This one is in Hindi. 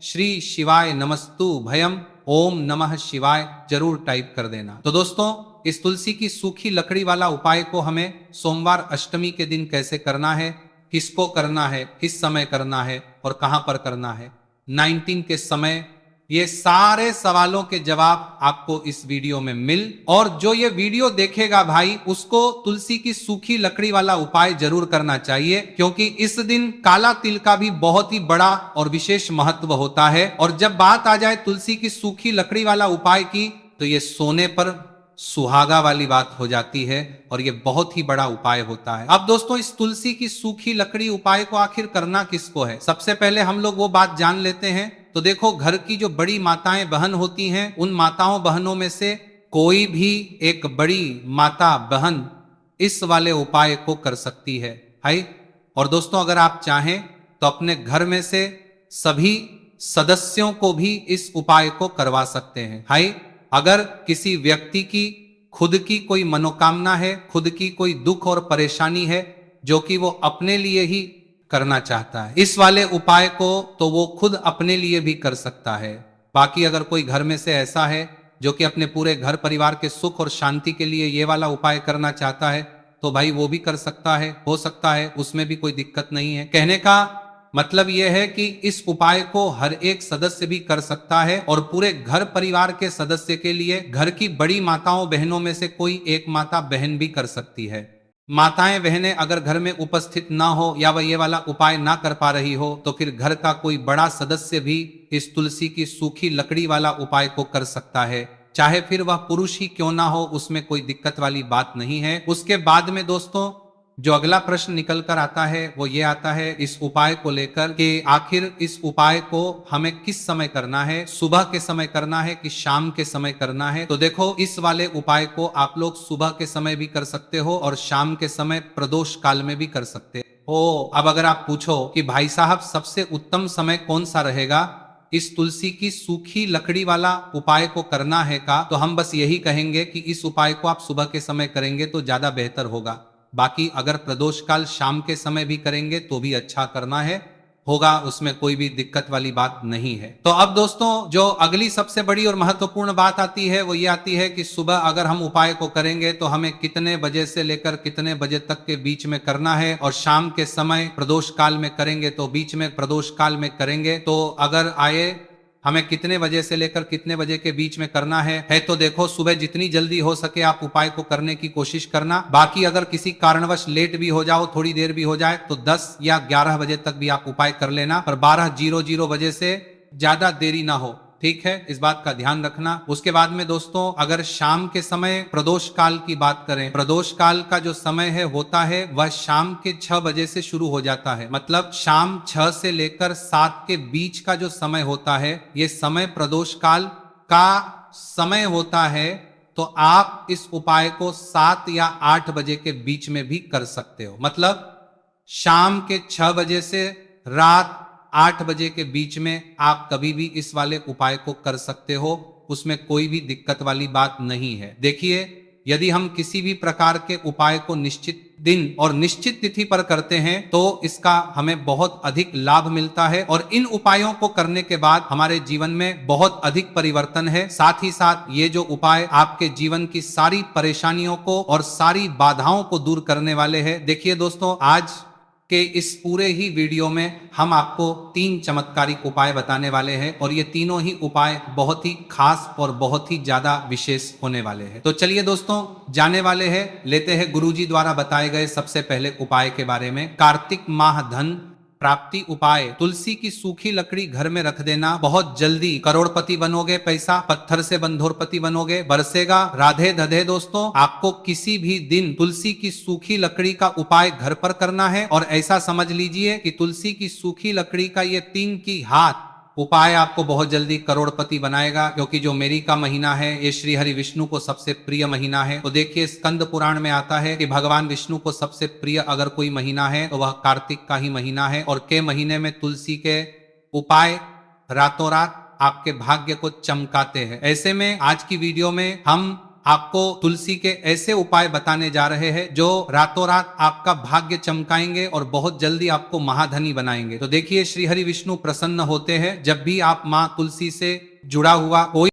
श्री शिवाय नमस्तु भयम ओम नमः शिवाय जरूर टाइप कर देना। तो दोस्तों, इस तुलसी की सूखी लकड़ी वाला उपाय को हमें सोमवार अष्टमी के दिन कैसे करना है, किसको करना है, किस समय करना है और कहां पर करना है, 19 के समय, ये सारे सवालों के जवाब आपको इस वीडियो में और जो ये वीडियो देखेगा भाई, उसको तुलसी की सूखी लकड़ी वाला उपाय जरूर करना चाहिए, क्योंकि इस दिन काला तिल का भी बहुत ही बड़ा और विशेष महत्व होता है। और जब बात आ जाए तुलसी की सूखी लकड़ी वाला उपाय की, तो ये सोने पर सुहागा वाली बात हो जाती है और ये बहुत ही बड़ा उपाय होता है। अब दोस्तों, इस तुलसी की सूखी लकड़ी उपाय को आखिर करना किसको है, सबसे पहले हम लोग वो बात जान लेते हैं। तो देखो, घर की जो बड़ी माताएं बहन होती हैं, उन माताओं बहनों में से कोई भी एक बड़ी माता बहन इस वाले उपाय को कर सकती है भाई। और दोस्तों, अगर आप चाहें तो अपने घर में से सभी सदस्यों को भी इस उपाय को करवा सकते हैं भाई। अगर किसी व्यक्ति की खुद की कोई मनोकामना है, खुद की कोई दुख और परेशानी है जो कि वो अपने लिए ही करना चाहता है, इस वाले उपाय को तो वो खुद अपने लिए भी कर सकता है। बाकी अगर कोई घर में से ऐसा है जो कि अपने पूरे घर परिवार के सुख और शांति के लिए ये वाला उपाय करना चाहता है, तो भाई वो भी कर सकता है, हो सकता है, उसमें भी कोई दिक्कत नहीं है। कहने का मतलब यह है कि इस उपाय को हर एक सदस्य भी कर सकता है और पूरे घर परिवार के सदस्य के लिए घर की बड़ी माताओं बहनों में से कोई एक माता बहन भी कर सकती है। माताएं बहनें अगर घर में उपस्थित ना हो या वह ये वाला उपाय ना कर पा रही हो, तो फिर घर का कोई बड़ा सदस्य भी इस तुलसी की सूखी लकड़ी वाला उपाय को कर सकता है, चाहे फिर वह पुरुष ही क्यों ना हो, उसमें कोई दिक्कत वाली बात नहीं है। उसके बाद में दोस्तों, जो अगला प्रश्न निकल कर आता है वो ये आता है इस उपाय को लेकर कि आखिर इस उपाय को हमें किस समय करना है, सुबह के समय करना है कि शाम के समय करना है। तो देखो, इस वाले उपाय को आप लोग सुबह के समय भी कर सकते हो और शाम के समय प्रदोष काल में भी कर सकते हो। अब अगर आप पूछो कि भाई साहब सबसे उत्तम समय कौन सा रहेगा इस तुलसी की सूखी लकड़ी वाला उपाय को करना है का, तो हम बस यही कहेंगे कि इस उपाय को आप सुबह के समय करेंगे तो ज्यादा बेहतर होगा। बाकी अगर प्रदोष काल शाम के समय भी करेंगे तो भी अच्छा करना है, होगा, उसमें कोई भी दिक्कत वाली बात नहीं है। तो अब दोस्तों, जो अगली सबसे बड़ी और महत्वपूर्ण बात आती है वो ये आती है कि सुबह अगर हम उपाय को करेंगे तो हमें कितने बजे से लेकर कितने बजे तक के बीच में करना है, और शाम के समय प्रदोष काल में करेंगे तो बीच में प्रदोष काल में करेंगे तो अगर आए हमें कितने बजे से लेकर कितने बजे के बीच में करना है तो देखो, सुबह जितनी जल्दी हो सके आप उपाय को करने की कोशिश करना। बाकी अगर किसी कारणवश लेट भी हो जाओ, थोड़ी देर भी हो जाए, तो 10 या 11 बजे तक भी आप उपाय कर लेना, पर 12:00 बजे से ज्यादा देरी ना हो, ठीक है, इस बात का ध्यान रखना। उसके बाद में दोस्तों, अगर शाम के समय प्रदोष काल की बात करें, प्रदोष काल का जो समय है होता है वह शाम के 6 बजे से शुरू हो जाता है। मतलब शाम 6 से लेकर 7 के बीच का जो समय होता है, ये समय प्रदोष काल का समय होता है। तो आप इस उपाय को 7 या 8 बजे के बीच में भी कर सकते हो। मतलब शाम के 6 बजे से रात 8 बजे के बीच में आप कभी भी इस वाले उपाय को कर सकते हो, उसमें कोई भी दिक्कत वाली बात नहीं है। देखिए, यदि हम किसी भी प्रकार के उपाय को निश्चित दिन और निश्चित तिथि पर करते हैं तो इसका हमें बहुत अधिक लाभ मिलता है और इन उपायों को करने के बाद हमारे जीवन में बहुत अधिक परिवर्तन है। साथ ही साथ ये जो उपाय आपके जीवन की सारी परेशानियों को और सारी बाधाओं को दूर करने वाले हैं। देखिए दोस्तों, आज के इस पूरे ही वीडियो में हम आपको 3 चमत्कारिक उपाय बताने वाले हैं और ये तीनों ही उपाय बहुत ही खास और बहुत ही ज्यादा विशेष होने वाले हैं। तो चलिए दोस्तों, जाने वाले हैं, लेते हैं गुरुजी द्वारा बताए गए सबसे पहले उपाय के बारे में। कार्तिक माह धन प्राप्ति उपाय। तुलसी की सूखी लकड़ी घर में रख देना, बहुत जल्दी करोड़पति बनोगे, पैसा पत्थर से बंधोरपति बनोगे, बरसेगा। राधे धधे दोस्तों, आपको किसी भी दिन तुलसी की सूखी लकड़ी का उपाय घर पर करना है और ऐसा समझ लीजिए कि तुलसी की सूखी लकड़ी का ये 3 की हाथ उपाय आपको बहुत जल्दी करोड़पति बनाएगा। क्योंकि जो मेरी का महीना है ये श्री हरि विष्णु को सबसे प्रिय महीना है। तो देखिए, स्कंद पुराण में आता है कि भगवान विष्णु को सबसे प्रिय अगर कोई महीना है तो वह कार्तिक का ही महीना है और के महीने में तुलसी के उपाय रातों रात आपके भाग्य को चमकाते हैं। ऐसे में आज की वीडियो में हम आपको तुलसी के ऐसे उपाय बताने जा रहे हैं जो रातों रात आपका भाग्य चमकाएंगे और बहुत जल्दी आपको महाधनी बनाएंगे। तो देखिए, श्री हरि विष्णु प्रसन्न होते हैं जब भी आप माँ तुलसी से जुड़ा हुआ कोई